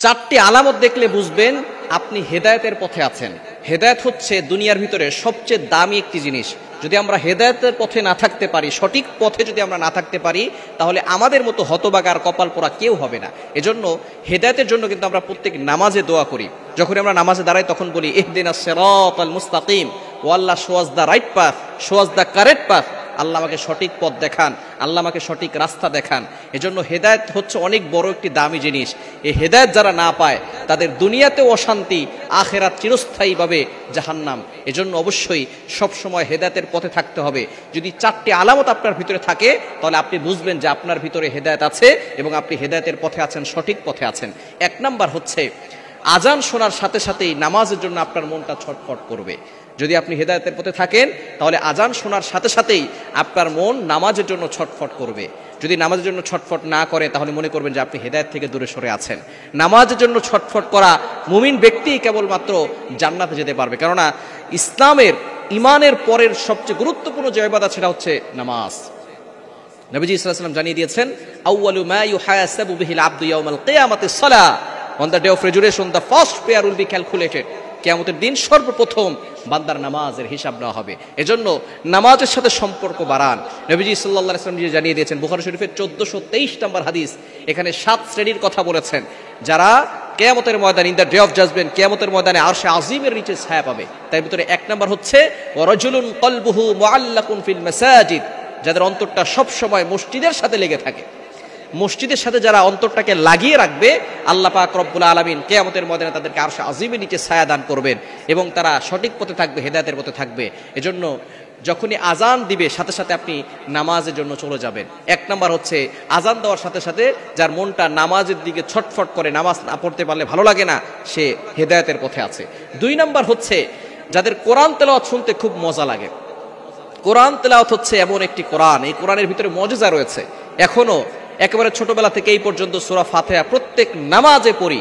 চারটি আলামত দেখলে বুঝবেন আপনি হেদায়েতের পথে আছেন। হেদায়েত হচ্ছে দুনিয়ার ভিতরে সবচেয়ে দামি একটি জিনিস। যদি আমরা হেদায়েতের পথে না থাকতে পারি, সঠিক পথে যদি আমরা না থাকতে পারি, তাহলে আমাদের মতো হতবাগার কপাল পোড়া কেউ হবে না। এজন্য হেদায়েতের জন্য কিন্তু আমরা প্রত্যেক নামাজে দোয়া করি। যখন আমরা নামাজে দাঁড়াই তখন বলি ইহদিনাস সিরাতাল মুস্তাকিম, ও Allah show us the right path, show us the correct path. Allah আমাকে সঠিক পথ দেখান, আল্লাহ আমাকে সঠিক রাস্তা দেখান। এজন্য হেদায়েত হচ্ছে অনেক বড় একটি দামি জিনিস। এই হেদায়েত যারা না পায় তাদের দুনিয়াতেও অশান্তি, আখেরাত চিরস্থায়ীভাবে জাহান্নাম। এজন্য অবশ্যই সবসময় হেদায়েতের পথে থাকতে হবে। যদি চারটি আলামত আপনার ভিতরে থাকে তাহলে আপনি বুঝবেন যে আপনার ভিতরে হেদায়েত আছে এবং আপনি হেদায়েতের পথে আছেন, সঠিক পথে আছেন। এক নাম্বার হচ্ছে আজান শোনার সাথে সাথেই নামাজের জন্য আপনার মনটা ছটফট করবে। যদি আপনি হেদায়েতের পথে থাকেন তাহলে আজান শোনার সাথে সাথেই আপনার মন নামাজের জন্য ছটফট করবে। যদি নামাজের জন্য ছটফট না করে তাহলে মনে করবেন যে আপনি হেদায়েত থেকে দূরে সরে আছেন। নামাজের জন্য ছটফট করা মুমিন ব্যক্তিই কেবলমাত্র জান্নাতে যেতে পারবে। কেননা ইমানের পরের সবচেয়ে গুরুত্বপূর্ণ যে ইবাদত সেটা হচ্ছে নামাজ। নবীজি সাল্লাল্লাহু আলাইহি ওয়াসাল্লাম জানিয়ে দিয়েছেন, আউয়ালু মা ইউহাসাবু বিহিল আবদু ইয়াউমাল কিয়ামাতিস সালাহ, on the day of resurrection the first prayer will be calculated. কিয়ামতের দিন সর্বপ্রথম বান্দার নামাজের হিসাব নেওয়া হবে। এজন্য নামাজের সাথে সম্পর্ক বাড়ান। নবীজি সাল্লাল্লাহু আলাইহি ওয়াসাল্লাম জানিয়ে দিয়েছেন, বুখারী শরীফের 1423 নম্বর হাদিস, এখানে 7 শ্রেণীর কথা বলেছেন যারা কিয়ামতের ময়দানে, in the day of judgement, কিয়ামতের ময়দানে আরশে আজিমের নিচে ছায়া পাবে। তার ভিতরে এক নাম্বার হচ্ছে ওয়া রাজুলুন কলবুহু মুআল্লাকুন ফিল মাসাজিদ, যাদের অন্তরটা সব সময় মসজিদের সাথে লেগে থাকে। মসজিদের সাথে যারা অন্তরটাকে লাগিয়ে রাখবে, আল্লাহ পাক রব্বুল আলামিন কিয়ামতের ময়দানে তাদেরকে আরশে আজিমের নিচে ছায়া দান করবেন এবং তারা সঠিক পথে থাকবে, হেদায়েতের পথে থাকবে। এজন্য যখনই আজান দিবে সাথে সাথে আপনি নামাজের জন্য চলে যাবেন। এক নাম্বার হচ্ছে আজান দেওয়ার সাথে সাথে যার মনটা নামাজের দিকে ছটফট করে, নামাজ না পড়তে পারলে ভালো লাগে না, সে হেদায়েতের পথে আছে। 2 নাম্বার হচ্ছে যাদের কোরআন তেলাওয়াত শুনতে খুব মজা লাগে। কোরআন তেলাওয়াত হচ্ছে এমন একটি কোরআন, এই কোরআনের ভিতরে মুজিজা রয়েছে। এখনো একেবারে ছোটবেলা থেকে এই পর্যন্ত সূরা ফাতিহা প্রত্যেক নামাজে পড়ি,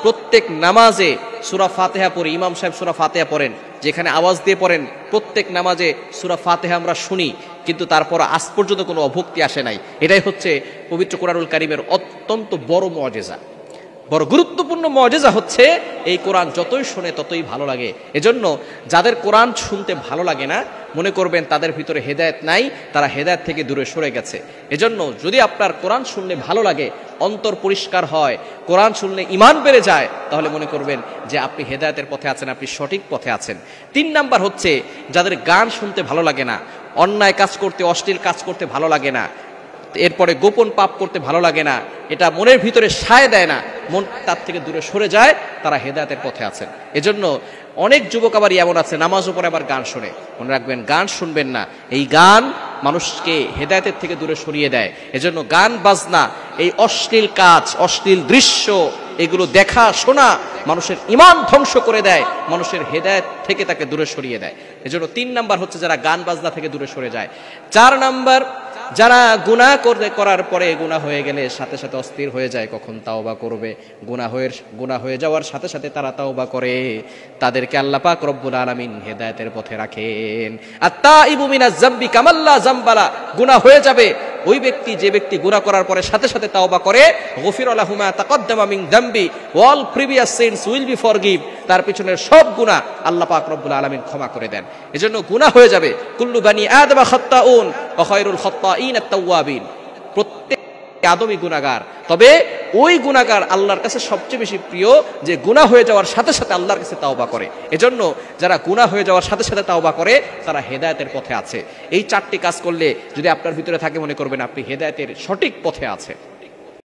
প্রত্যেক নামাজে সূরা ফাতিহা পড়ি। ইমাম সাহেব সূরা ফাতিহা পড়েন, যেখানে আওয়াজ দিয়ে পড়েন, প্রত্যেক নামাজে সূরা ফাতিহা আমরা শুনি, কিন্তু তারপর আজ পর্যন্ত কোনো অভক্তি আসে নাই। এটাই হচ্ছে পবিত্র কোরআনুল কারীমের অত্যন্ত বড় মুজিজা, বড় গুরুত্বপূর্ণ মুজিজা হচ্ছে এই কোরআন যতই শুনে ততই ভালো লাগে। এজন্য যাদের কোরআন শুনতে ভালো লাগে না, মনে করবেন তাদের ভিতরে হেদায়েত নাই, তারা হেদায়েত থেকে দূরে সরে গেছে। এজন্য যদি আপনার কোরআন শুনলে ভালো লাগে, অন্তর পরিষ্কার হয়, কোরআন শুনলে ঈমান বেড়ে যায়, তাহলে মনে করবেন যে আপনি হেদায়েতের পথে আছেন, আপনি সঠিক পথে আছেন। 3 নাম্বার হচ্ছে যাদের গান শুনতে ভালো লাগে না, অন্যায় কাজ করতে, অশ্লীল কাজ করতে ভালো লাগে না, এরপরে গোপন পাপ করতে ভালো লাগে না, এটা মনের ভিতরে সায় দেয় না, মন তার থেকে দূরে সরে যায়, তারা হেদায়েতের পথে আছেন। এজন্য অনেক যুবক আবার এমন আছে নামাজও পড়ে আবার গান শোনে। মনে রাখবেন, গান শুনবেন না, এই গান মানুষকে হেদায়েতের থেকে দূরে সরিয়ে দেয়। এজন্য গান বাজনা, এই অশ্লীল কাজ, অশ্লীল দৃশ্য, এগুলো দেখা শোনা মানুষের ঈমান ধ্বংস করে দেয়, মানুষের হেদায়েত থেকে তাকে দূরে সরিয়ে দেয়। এজন্য 3 নাম্বার হচ্ছে যারা গান বাজনা থেকে দূরে সরে যায়। 4 নাম্বার যারা গুনাহ করার পরে, গুনাহ হয়ে গেলে সাথে সাথে অস্থির হয়ে যায় কখন তাওবা করবে, গুনাহ হয়ে যাওয়ার সাথে সাথে তারা তাওবা করে, তাদেরকে আল্লাহ পাক রব্বুল আলামিন হেদায়েতের পথে রাখেন। আত-তাইবু মিনাজ যামবি কামাল্লা যামবালা, গুনাহ হয়ে যাবে, ওই ব্যক্তি, যে ব্যক্তি গুনাহ করার পরে সাথে সাথে তাওবা করে, গফিরা লাহু মা তাকদ্দামা মিন যামবি, all previous sins will be forgive, তার পিছনের সব গুনাহ আল্লাহ পাক রব্বুল আলামিন ক্ষমা করে দেন। এজন্য গুনাহ হয়ে যাবে, কুল্লু বানি আদম খাত্তাউন ওয়া খায়রুল খাত্তাইন আত-তাওয়াবিন, প্রত্যেক আদমই গুনাহগার, তবে ওই গুনাহগার আল্লাহর কাছে সবচেয়ে বেশি প্রিয় যে গুনাহ হয়ে যাওয়ার সাথে সাথে আল্লাহর কাছে তাওবা করে। এজন্য যারা গুনাহ হয়ে যাওয়ার সাথে সাথে তাওবা করে তারা হেদায়েতের পথে আছে। এই 4টি কাজ করলে যদি আপনার ভিতরে থাকে, মনে করবেন আপনি হেদায়েতের সঠিক পথে আছে।